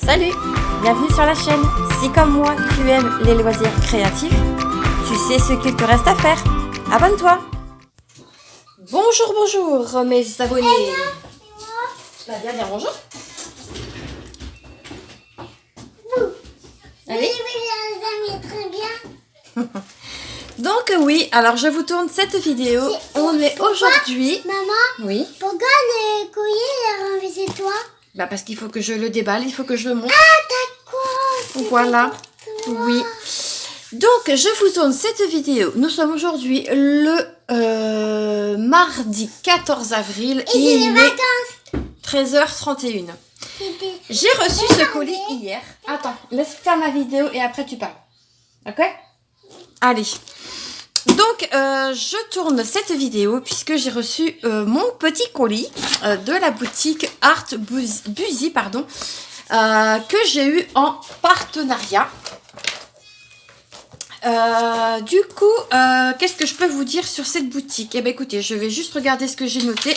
Salut, bienvenue sur la chaîne. Si comme moi, tu aimes les loisirs créatifs, tu sais ce qu'il te reste à faire. Abonne-toi. Bonjour mes abonnés. Bah, viens dire bonjour. Allez. Oui, très bien. Donc oui, alors je vous tourne cette vidéo. On est aujourd'hui... Maman, Oui. pourquoi le collier est renversé c'est toi? Bah parce qu'il faut que je le déballe, il faut que je le monte. Ah d'accord. Voilà. Oui. Donc je vous tourne cette vidéo. Nous sommes aujourd'hui le mardi 14 avril. Et c'est les vacances. 13h31. J'ai reçu ce colis hier. Attends, laisse faire ma vidéo et après tu parles. Ok? Allez. Donc, je tourne cette vidéo puisque j'ai reçu mon petit colis de la boutique Art Busy, pardon, que j'ai eu en partenariat. Du coup, qu'est-ce que je peux vous dire sur cette boutique? Eh bien, écoutez, je vais juste regarder ce que j'ai noté.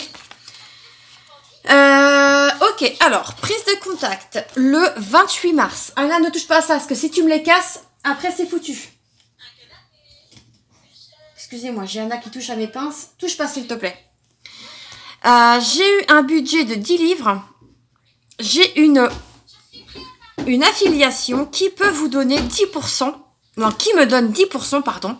Ok, alors, prise de contact le 28 mars. Anna, ne touche pas à ça, parce que si tu me les casses, après c'est foutu. Excusez-moi, j'ai Anna qui touche à mes pinces. Touche pas, s'il te plaît. J'ai eu un budget de 10 livres. J'ai une affiliation qui peut vous donner 10%. Non, qui me donne 10%, pardon.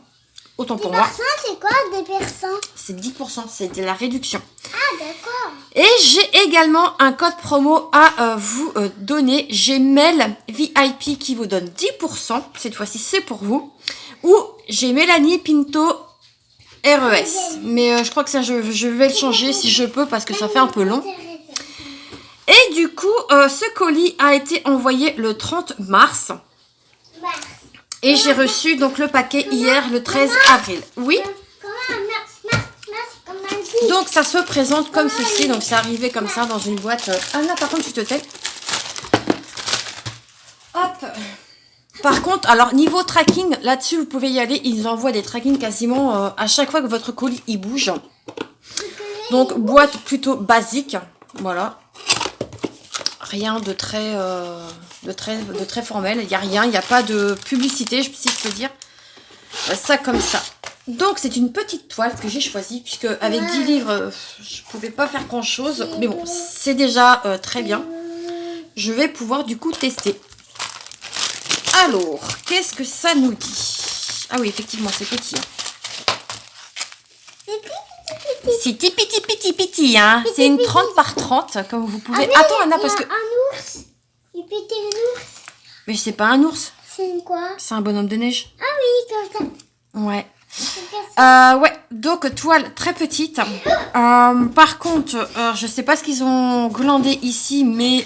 Autant pour moi. 10%, c'est quoi des personnes? C'est 10%, c'est de la réduction. Ah d'accord. Et j'ai également un code promo à vous donner. J'ai Mail VIP qui vous donne 10%. Cette fois-ci, c'est pour vous. Ou j'ai Mélanie Pinto RES. Mais je crois que ça, je vais le changer si je peux parce que ça fait un peu long. Et du coup, ce colis a été envoyé le 30 mars. Et j'ai reçu donc le paquet hier, le 13 avril. Oui. Donc ça se présente comme ceci. Donc c'est arrivé comme ça dans une boîte. Ah là, par contre, tu te tais. Hop. Par contre, alors niveau tracking, là-dessus, vous pouvez y aller. Ils envoient des trackings quasiment à chaque fois que votre colis il bouge. Donc boîte plutôt basique. Voilà. Rien de très formel. Il n'y a rien. Il n'y a pas de publicité, si je peux dire. Ça comme ça. Donc c'est une petite toile que j'ai choisie. Puisque avec 10 livres, je ne pouvais pas faire grand chose. Mais bon, c'est déjà très bien. Je vais pouvoir du coup tester. Alors, qu'est-ce que ça nous dit? Ah oui, effectivement, c'est petit. C'est petit, hein. C'est une 30 par 30, comme vous pouvez... Attends, Anna, parce que... Un ours. Il pétait un ours. Mais c'est pas un ours. C'est quoi? C'est un bonhomme de neige. Ah oui, comme ça. Ouais. Ouais, donc toile très petite. Par contre, je sais pas ce qu'ils ont glandé ici, mais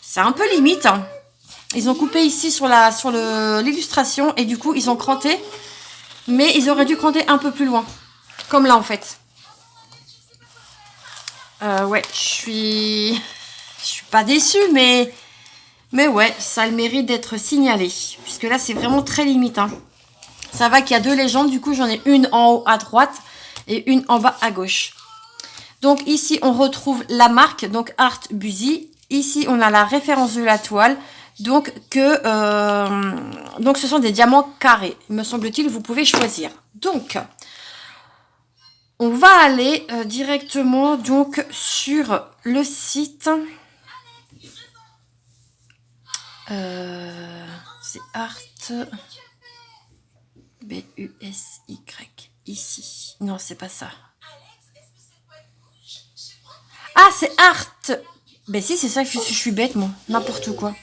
c'est un peu limite. Ils ont coupé ici sur l'illustration et du coup ils ont cranté, mais ils auraient dû cranter un peu plus loin, comme là en fait. Ouais, je suis pas déçue, mais ouais, ça a le mérite d'être signalé, puisque là c'est vraiment très limite. Hein. Ça va qu'il y a 2 légendes, du coup j'en ai une en haut à droite et une en bas à gauche. Donc ici on retrouve la marque, donc Art Busy. Ici on a la référence de la toile. Donc ce sont des diamants carrés, me semble-t-il, vous pouvez choisir. Donc, on va aller directement donc sur le site. C'est Art B-U-S-Y, ici. Non, c'est pas ça. Ah, c'est Art. Ben si, c'est ça que je suis bête, moi. N'importe quoi.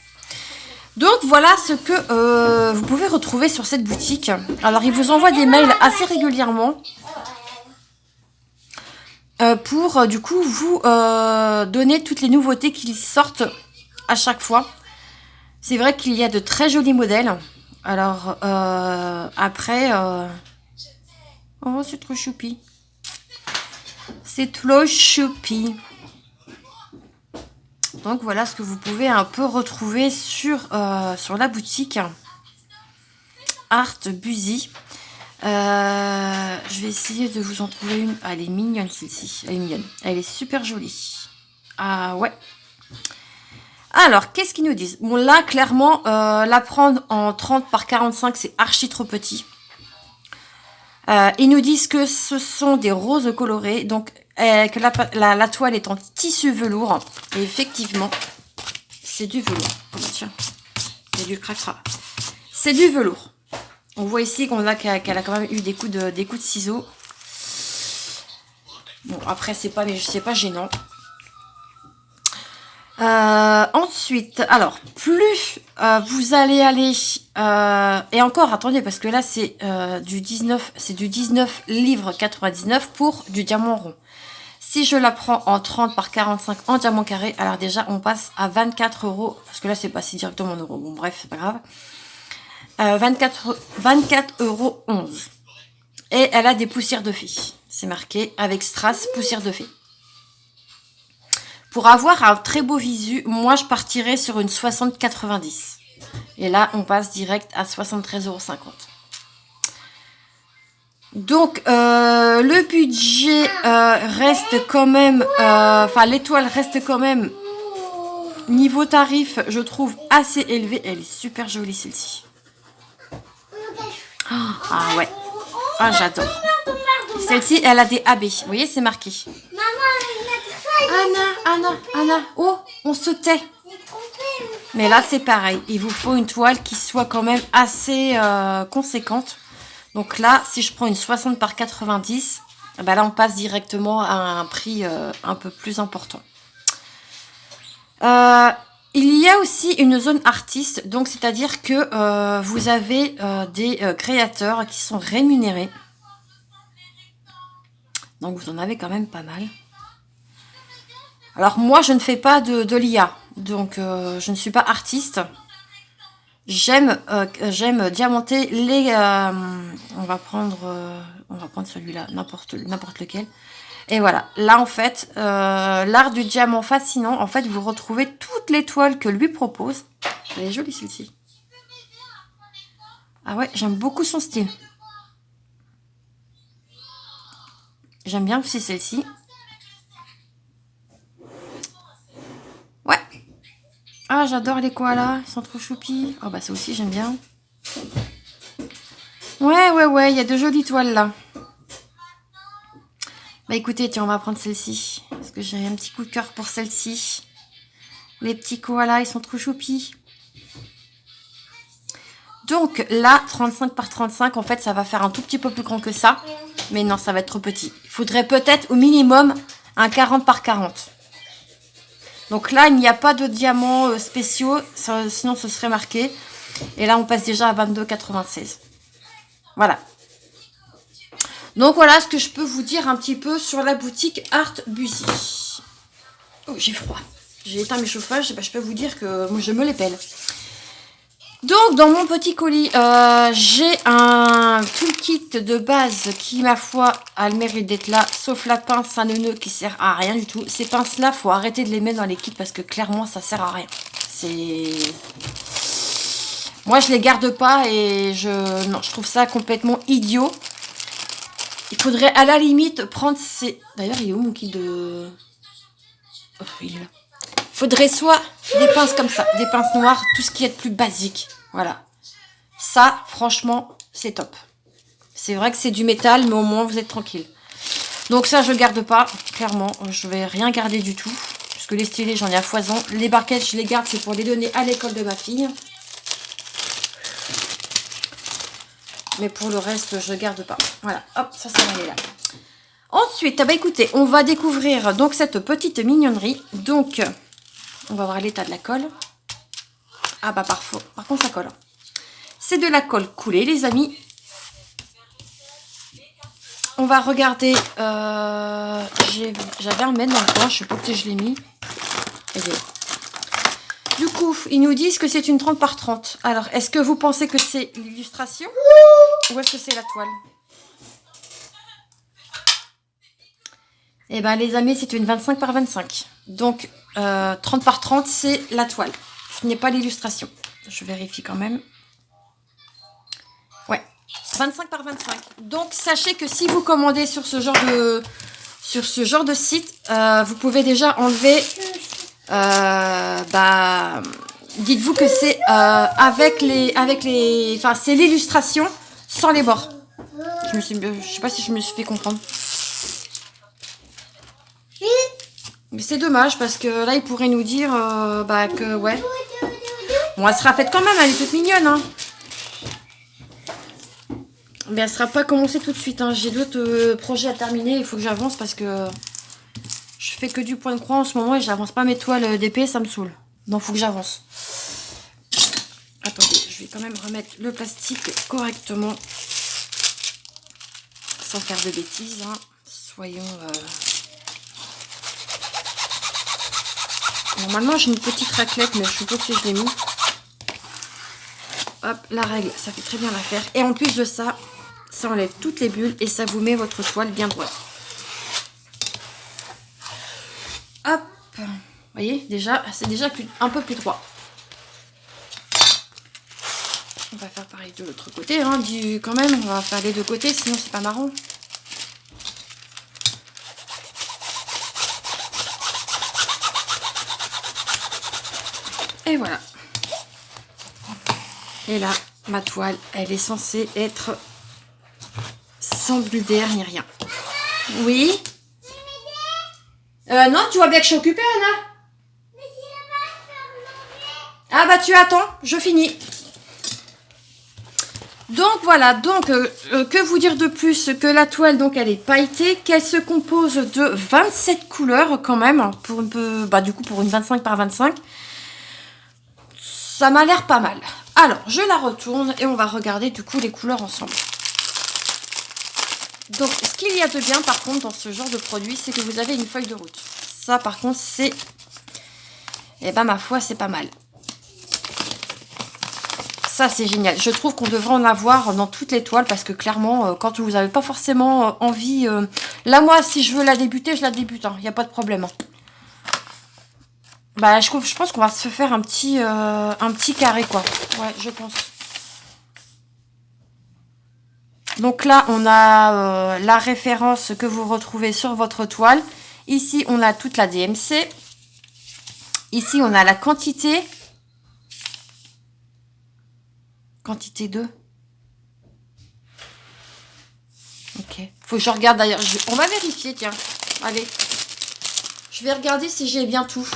Donc voilà ce que vous pouvez retrouver sur cette boutique. Alors ils vous envoient des mails assez régulièrement pour du coup vous donner toutes les nouveautés qui sortent à chaque fois. C'est vrai qu'il y a de très jolis modèles. Alors après... Oh c'est trop choupi. C'est trop choupi. Donc voilà ce que vous pouvez un peu retrouver sur la boutique Art Busy. Je vais essayer de vous en trouver une. Ah, elle est mignonne celle-ci. Elle est mignonne. Elle est super jolie. Ah ouais. Alors, qu'est-ce qu'ils nous disent? Bon, là, clairement, la prendre en 30 par 45, c'est archi trop petit. Ils nous disent que ce sont des roses colorées, donc que la toile est en tissu velours. Et effectivement, c'est du velours. Oh, tiens, il y a du cracra. C'est du velours. On voit ici qu'elle a quand même eu des coups de ciseaux. Bon, après, c'est pas gênant. Ensuite, alors, plus vous allez aller... et encore, attendez, parce que là, c'est du 19 livres 99 pour du diamant rond. Si je la prends en 30 par 45 en diamant carré, alors déjà, on passe à 24 €. Parce que là, c'est passé directement en euros. Bon, bref, c'est pas grave. 24,11 €. Et elle a des poussières de fée. C'est marqué avec strass, poussière de fée. Pour avoir un très beau visu, moi, je partirais sur une 60,90. Et là, on passe direct à 73,50 €. Donc, le budget reste quand même... Enfin, l'étoile reste quand même... Niveau tarif, je trouve assez élevé. Elle est super jolie, celle-ci. Ah ouais. Ah, j'adore. Celle-ci, elle a des AB. Vous voyez, c'est marqué. Anna. Oh, on se tait. Mais là, c'est pareil. Il vous faut une toile qui soit quand même assez conséquente. Donc là, si je prends une 60 par 90, ben là, on passe directement à un prix un peu plus important. Il y a aussi une zone artiste, donc c'est-à-dire que vous avez des créateurs qui sont rémunérés. Donc vous en avez quand même pas mal. Alors moi, je ne fais pas de l'IA, donc je ne suis pas artiste. J'aime diamanter les... on va prendre celui-là, n'importe lequel. Et voilà, là en fait, l'art du diamant fascinant, en fait, vous retrouvez toutes les toiles que lui propose. Elle est jolie celle-ci. Ah ouais, j'aime beaucoup son style. J'aime bien aussi celle-ci. Ouais. Ah, j'adore les koalas, ils sont trop choupis. Oh bah ça aussi, j'aime bien. Ouais, il y a de jolies toiles là. Bah écoutez, tiens, on va prendre celle-ci. Parce que j'ai un petit coup de cœur pour celle-ci. Les petits koalas, ils sont trop choupis. Donc là, 35 par 35, en fait, ça va faire un tout petit peu plus grand que ça. Mais non, ça va être trop petit. Il faudrait peut-être au minimum un 40 par 40. Donc là, il n'y a pas de diamants spéciaux, sinon ce serait marqué. Et là, on passe déjà à 22,96. Voilà. Donc voilà ce que je peux vous dire un petit peu sur la boutique Art Busy. Oh, j'ai froid. J'ai éteint mes chauffages, je peux vous dire que moi, je me les pèle. Donc, dans mon petit colis, j'ai un toolkit de base qui, ma foi, a le mérite d'être là, sauf la pince à nœud qui sert à rien du tout. Ces pinces-là, faut arrêter de les mettre dans les kits parce que clairement, ça sert à rien. Moi, je les garde pas et je trouve ça complètement idiot. Il faudrait à la limite prendre ces... D'ailleurs, il est où mon kit de... Oh, il est là. Faudrait soit des pinces comme ça, des pinces noires, tout ce qui est de plus basique. Voilà. Ça, franchement, c'est top. C'est vrai que c'est du métal, mais au moins, vous êtes tranquille. Donc ça, je garde pas, clairement. Je vais rien garder du tout. Puisque les stylés, j'en ai à foison. Les barquettes, je les garde, c'est pour les donner à l'école de ma fille. Mais pour le reste, je garde pas. Voilà, hop, ça va aller là. Ensuite, bah écoutez, on va découvrir donc cette petite mignonnerie. Donc... on va voir l'état de la colle. Ah bah parfois. Par contre, ça colle. C'est de la colle coulée, les amis. On va regarder. J'avais un mètre dans le coin. Je sais pas si je l'ai mis. Du coup, ils nous disent que c'est une 30 par 30. Alors, est-ce que vous pensez que c'est l'illustration ou est-ce que c'est la toile? Eh bien, les amis, c'est une 25 par 25. Donc, 30 par 30, c'est la toile. Ce n'est pas l'illustration. Je vérifie quand même. Ouais, 25 par 25. Donc, sachez que si vous commandez sur ce genre de site, vous pouvez déjà enlever dites-vous que c'est enfin, c'est l'illustration sans les bords. Je sais pas si je me suis fait comprendre. Mais c'est dommage parce que là, il pourrait nous dire que ouais. Bon, elle sera faite quand même, elle est toute mignonne. Hein. Mais elle sera pas commencée tout de suite. Hein. J'ai d'autres projets à terminer. Il faut que j'avance parce que je fais que du point de croix en ce moment et j'avance pas mes toiles d'épée, ça me saoule. Donc, il faut que j'avance. Attendez, je vais quand même remettre le plastique correctement. Sans faire de bêtises. Hein. Soyons... Normalement, j'ai une petite raclette, mais je suppose que je l'ai mis. Hop, la règle, ça fait très bien l'affaire. Et en plus de ça, ça enlève toutes les bulles et ça vous met votre toile bien droite. Hop, vous voyez, déjà, c'est déjà un peu plus droit. On va faire pareil de l'autre côté, hein, quand même, on va faire les deux côtés, sinon c'est pas marrant. Et voilà. Et là, ma toile, elle est censée être sans bulle d'air ni rien. Oui. Non, tu vois bien que je suis occupée, Anna. Ah bah tu attends, je finis. Donc voilà, donc que vous dire de plus que la toile, donc elle est pailletée, qu'elle se compose de 27 couleurs quand même, du coup pour une 25 par 25. Ça m'a l'air pas mal. Alors, je la retourne et on va regarder du coup les couleurs ensemble. Donc, ce qu'il y a de bien par contre dans ce genre de produit, c'est que vous avez une feuille de route. Ça par contre, c'est... Eh ben ma foi, c'est pas mal. Ça, c'est génial. Je trouve qu'on devrait en avoir dans toutes les toiles parce que clairement, quand vous n'avez pas forcément envie... Là, moi, si je veux la débuter, je la débute. Il n'y a pas de problème. Bah, je pense qu'on va se faire un petit carré, quoi. Ouais, je pense. Donc là, on a la référence que vous retrouvez sur votre toile. Ici, on a toute la DMC. Ici, on a la quantité. Quantité 2. Ok. Faut que je regarde d'ailleurs. On va vérifier, tiens. Allez. Je vais regarder si j'ai bien tout.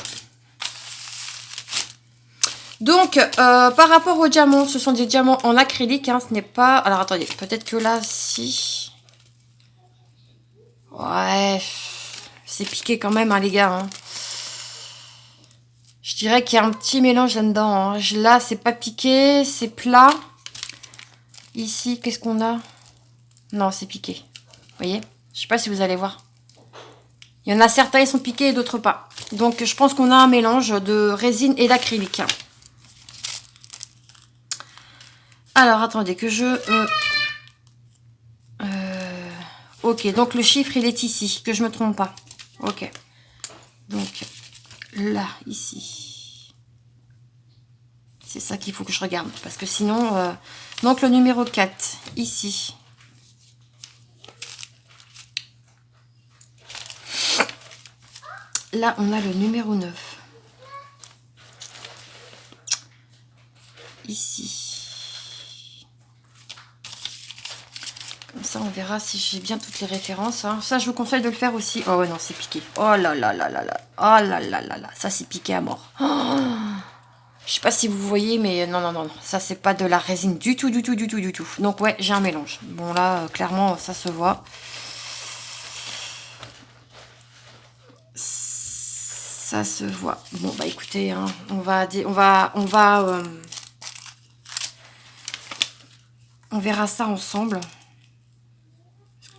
Donc, par rapport aux diamants, ce sont des diamants en acrylique, hein, ce n'est pas... Alors, attendez, peut-être que là, si... Ouais, c'est piqué quand même, hein, les gars. Hein. Je dirais qu'il y a un petit mélange là-dedans. Hein. Là, c'est pas piqué, c'est plat. Ici, qu'est-ce qu'on a? Non, c'est piqué. Vous voyez? Je sais pas si vous allez voir. Il y en a certains, ils sont piqués et d'autres pas. Donc, je pense qu'on a un mélange de résine et d'acrylique. Alors, attendez, que je... Ok, donc le chiffre, il est ici, que je me trompe pas. Ok. Donc, là, ici. C'est ça qu'il faut que je regarde. Parce que sinon... Donc, le numéro 4, ici. Là, on a le numéro 9. Ici. Comme ça, on verra si j'ai bien toutes les références. Hein. Ça, je vous conseille de le faire aussi. Oh ouais, non, c'est piqué. Oh là là là là là. Oh là là là là. Ça, c'est piqué à mort. Oh, je sais pas si vous voyez, mais non, non, non. Ça, c'est pas de la résine du tout, du tout, du tout, du tout. Donc, ouais, j'ai un mélange. Bon, là, clairement, ça se voit. Ça se voit. Bon, bah, écoutez, hein, on verra ça ensemble.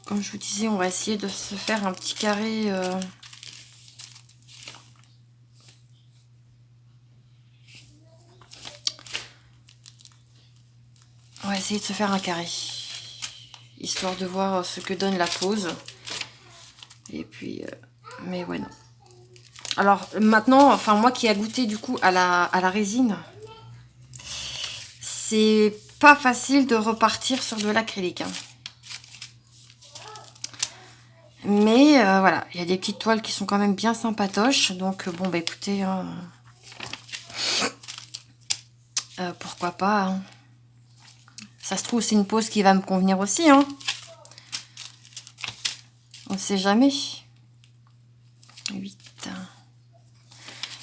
Comme je vous disais, on va essayer de se faire un petit carré. On va essayer de se faire un carré. Histoire de voir ce que donne la pose. Et puis... mais ouais, non. Alors, maintenant, enfin, moi qui ai goûté du coup à la résine, c'est pas facile de repartir sur de l'acrylique. Hein. Mais voilà, il y a des petites toiles qui sont quand même bien sympatoches. Donc bon, bah écoutez, hein, pourquoi pas, hein. Ça se trouve, c'est une pose qui va me convenir aussi, hein. On ne sait jamais. 8.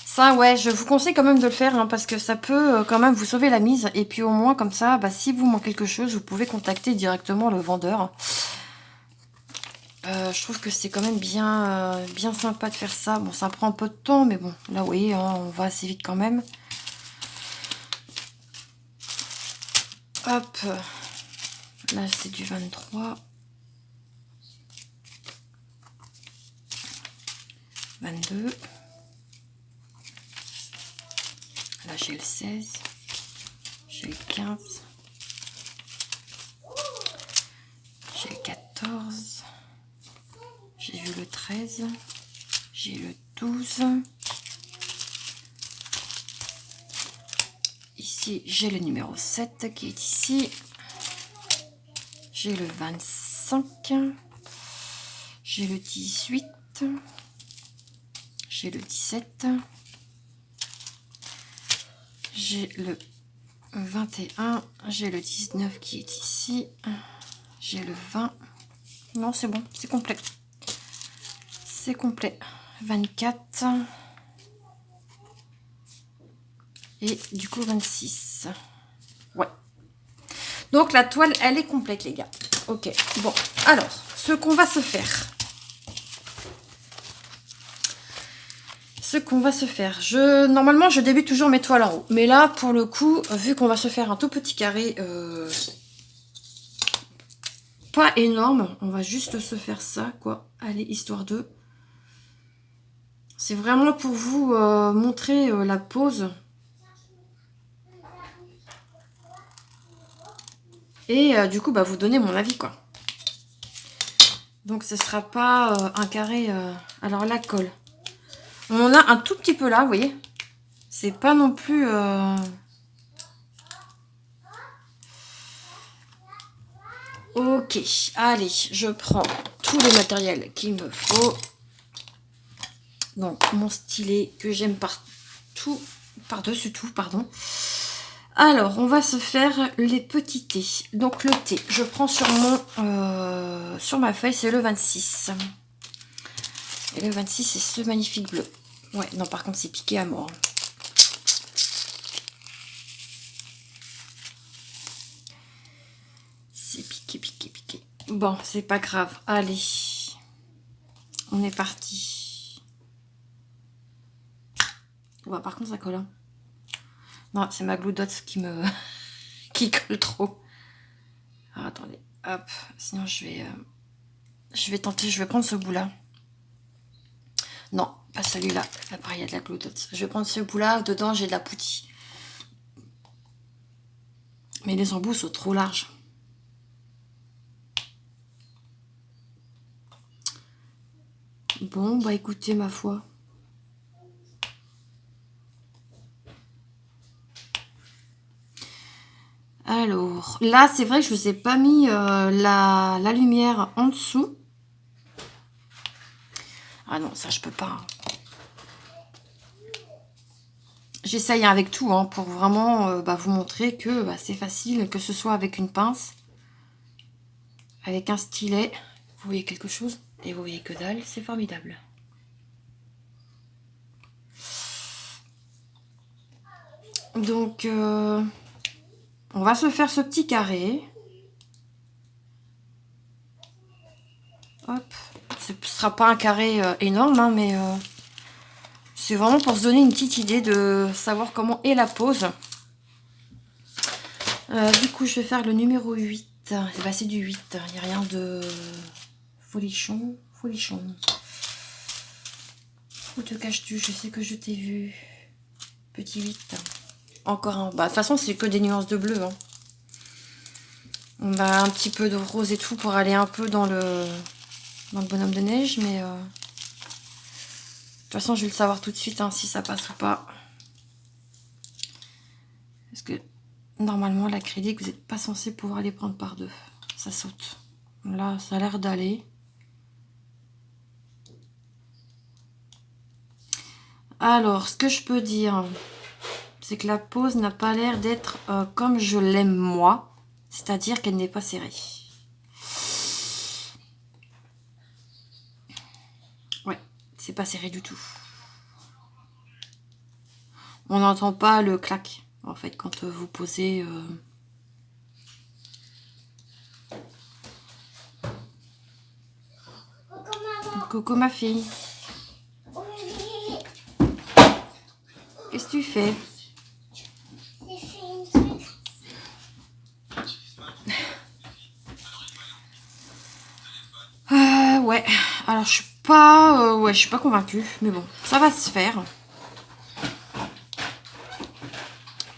Ça, ouais, je vous conseille quand même de le faire, hein, parce que ça peut quand même vous sauver la mise. Et puis au moins, comme ça, bah, si vous manque quelque chose, vous pouvez contacter directement le vendeur. Je trouve que c'est quand même bien, bien sympa de faire ça. Bon, ça prend un peu de temps, mais bon, là, oui, hein, on va assez vite quand même. Hop. Là, c'est du 23. 22. Là, j'ai le 16. J'ai le 15. J'ai le 14. J'ai vu le 13. J'ai le 12. Ici, j'ai le numéro 7 qui est ici. J'ai le 25. J'ai le 18. J'ai le 17. J'ai le 21. J'ai le 19 qui est ici. J'ai le 20. Non, c'est bon, c'est complet. C'est complet. 24. Et du coup, 26. Ouais. Donc, la toile, elle est complète, les gars. Ok. Bon, alors, ce qu'on va se faire. Normalement, je débute toujours mes toiles en haut. Mais là, pour le coup, vu qu'on va se faire un tout petit carré, pas énorme, on va juste se faire ça, quoi. Allez, histoire de... C'est vraiment pour vous montrer la pose. Et du coup, bah, vous donner mon avis, quoi. Donc, ce sera pas un carré... Alors, la colle. On en a un tout petit peu là, vous voyez. C'est pas non plus... Ok, allez, je prends tout le matériel qu'il me faut. Donc, mon stylet que j'aime partout, par-dessus tout, pardon. Alors, on va se faire les petits thés. Donc, le thé, je prends sur sur ma feuille, c'est le 26. Et le 26, c'est ce magnifique bleu. Ouais, non, par contre, c'est piqué à mort. C'est piqué, piqué, piqué. Bon, c'est pas grave. Allez, on est parti. Ouais, par contre, ça colle. Hein. Non, c'est ma glue dots qui me... qui colle trop. Alors, attendez, hop. Sinon, je vais tenter, je vais prendre ce bout-là. Non, pas celui-là. Là, pareil, il y a de la glue dots. Je vais prendre ce bout-là. Dedans, j'ai de la poutille. Mais les embouts sont trop larges. Bon, bah écoutez, ma foi. Alors, là, c'est vrai que je ne vous ai pas mis la lumière en dessous. Ah non, ça, je peux pas. J'essaye avec tout, hein, pour vraiment vous montrer que c'est facile, que ce soit avec une pince, avec un stylet. Vous voyez quelque chose et vous voyez que dalle, c'est formidable. Donc, on va se faire ce petit carré. Hop. Ce ne sera pas un carré énorme, hein, mais c'est vraiment pour se donner une petite idée de savoir comment est la pose. Du coup, je vais faire le numéro 8. C'est du 8. Il n'y a rien de folichon. Folichon. Où te caches-tu? Je sais que je t'ai vu. Petit 8. Encore un. Bah, de toute façon, c'est que des nuances de bleu. Hein. On a un petit peu de rose et tout pour aller un peu dans le bonhomme de neige. Mais de toute façon, je vais le savoir tout de suite hein, si ça passe ou pas. Parce que normalement, l'acrylique, vous n'êtes pas censé pouvoir les prendre par deux. Ça saute. Là, ça a l'air d'aller. Alors, ce que je peux dire, c'est que la pose n'a pas l'air d'être comme je l'aime moi. C'est-à-dire qu'elle n'est pas serrée. Ouais, c'est pas serré du tout. On n'entend pas le clac, en fait, quand vous posez... Coucou ma fille. Qu'est-ce que tu fais? Ouais, alors je suis pas ouais, je suis pas convaincue, mais bon, ça va se faire.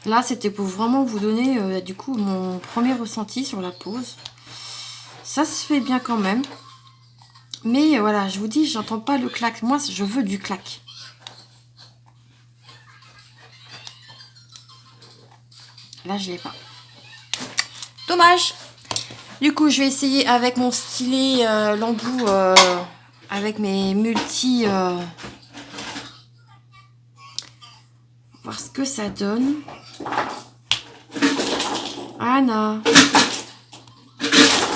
Là, c'était pour vraiment vous donner du coup mon premier ressenti sur la pose. Ça se fait bien quand même. Mais voilà, je vous dis, j'entends pas le clac. Moi, je veux du clac. Là, je l'ai pas. Dommage. Du coup, je vais essayer avec mon stylet l'embout avec mes multi... voir ce que ça donne. Anna.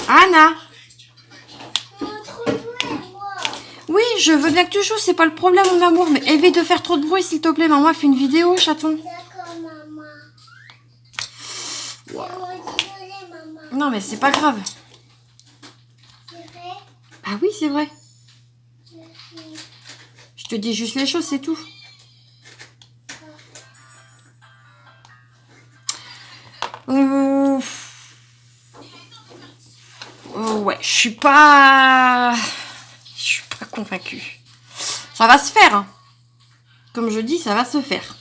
Anna. Oui, je veux bien que tu joues, c'est pas le problème, mon amour. Mais évite de faire trop de bruit, s'il te plaît. Maman fait une vidéo, chaton. D'accord, maman. Wow. Désolée, maman. Non, mais c'est pas grave. C'est vrai? Ah oui, c'est vrai. Merci. Je te dis juste les choses, c'est tout. Ouais, je suis pas convaincue. Ça va se faire. Hein. Comme je dis, ça va se faire.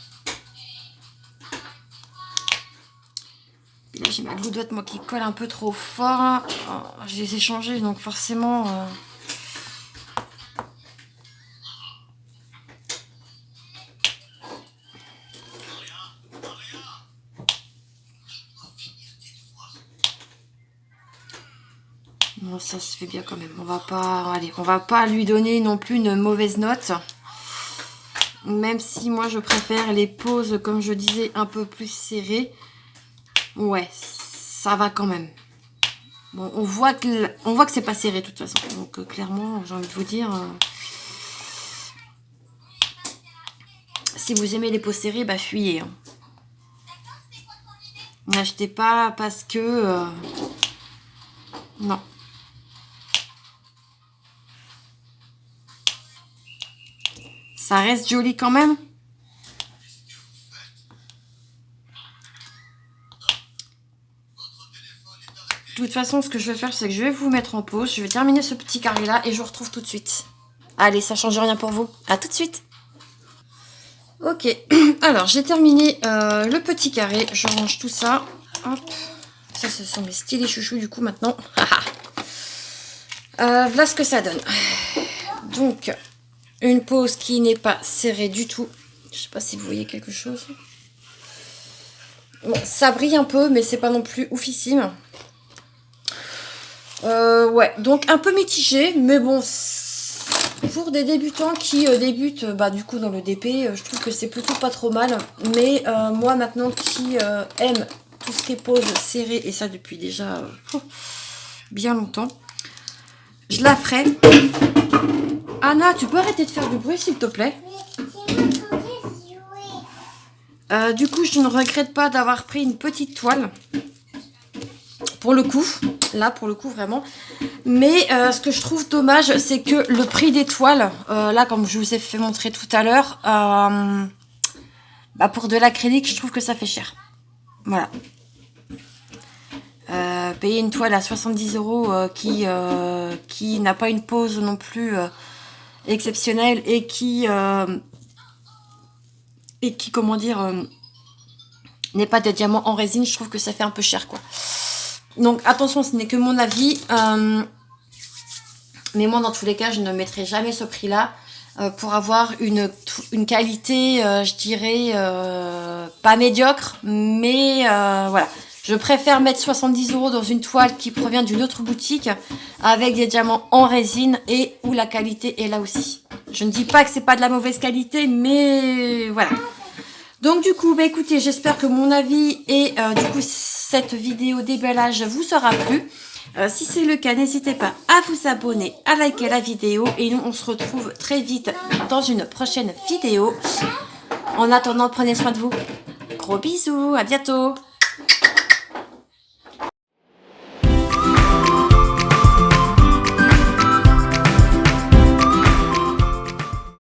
Et là, j'ai ma goudotte, moi, qui colle un peu trop fort. Oh, je les ai changés, donc forcément... Bon, ça se fait bien quand même. On va pas, allez, on va pas lui donner non plus une mauvaise note. Même si moi je préfère les poses, comme je disais, un peu plus serrées. Ouais, ça va quand même. Bon, on voit que c'est pas serré de toute façon. Donc clairement, j'ai envie de vous dire, si vous aimez les poses serrées, bah fuyez. Hein. N'achetez pas parce que non. Ça reste joli quand même. De toute façon, ce que je vais faire, c'est que je vais vous mettre en pause. Je vais terminer ce petit carré-là et je vous retrouve tout de suite. Allez, ça change rien pour vous. À tout de suite. Ok, alors j'ai terminé le petit carré. Je range tout ça. Hop. Ça, ce sont mes stylés chouchous du coup maintenant. Voilà ce que ça donne. Donc... une pose qui n'est pas serrée du tout. Je sais pas si vous voyez quelque chose. Bon, ça brille un peu, mais c'est pas non plus oufissime. Ouais, donc un peu mitigé, mais bon, pour des débutants qui débutent du coup dans le DP, je trouve que c'est plutôt pas trop mal. Mais moi maintenant qui aime tout ce qui est pose serrée, et ça depuis déjà bien longtemps, je la ferai. Anna, tu peux arrêter de faire du bruit, s'il te plaît? Du coup, je ne regrette pas d'avoir pris une petite toile. Pour le coup, là, pour le coup, vraiment. Mais ce que je trouve dommage, c'est que le prix des toiles, là, comme je vous ai fait montrer tout à l'heure, pour de l'acrylique, je trouve que ça fait cher. Voilà. Payer une toile à 70 € qui n'a pas une pose non plus... exceptionnel et qui comment dire n'est pas de diamant en résine, je trouve que ça fait un peu cher quoi. Donc attention, ce n'est que mon avis, mais moi dans tous les cas je ne mettrai jamais ce prix là pour avoir une qualité je dirais pas médiocre, mais voilà. Je préfère mettre 70 € dans une toile qui provient d'une autre boutique avec des diamants en résine et où la qualité est là aussi. Je ne dis pas que c'est pas de la mauvaise qualité, mais voilà. Donc du coup, bah écoutez, j'espère que mon avis et du coup cette vidéo déballage vous sera plu. Si c'est le cas, n'hésitez pas à vous abonner, à liker la vidéo et nous on se retrouve très vite dans une prochaine vidéo. En attendant, prenez soin de vous. Gros bisous, à bientôt.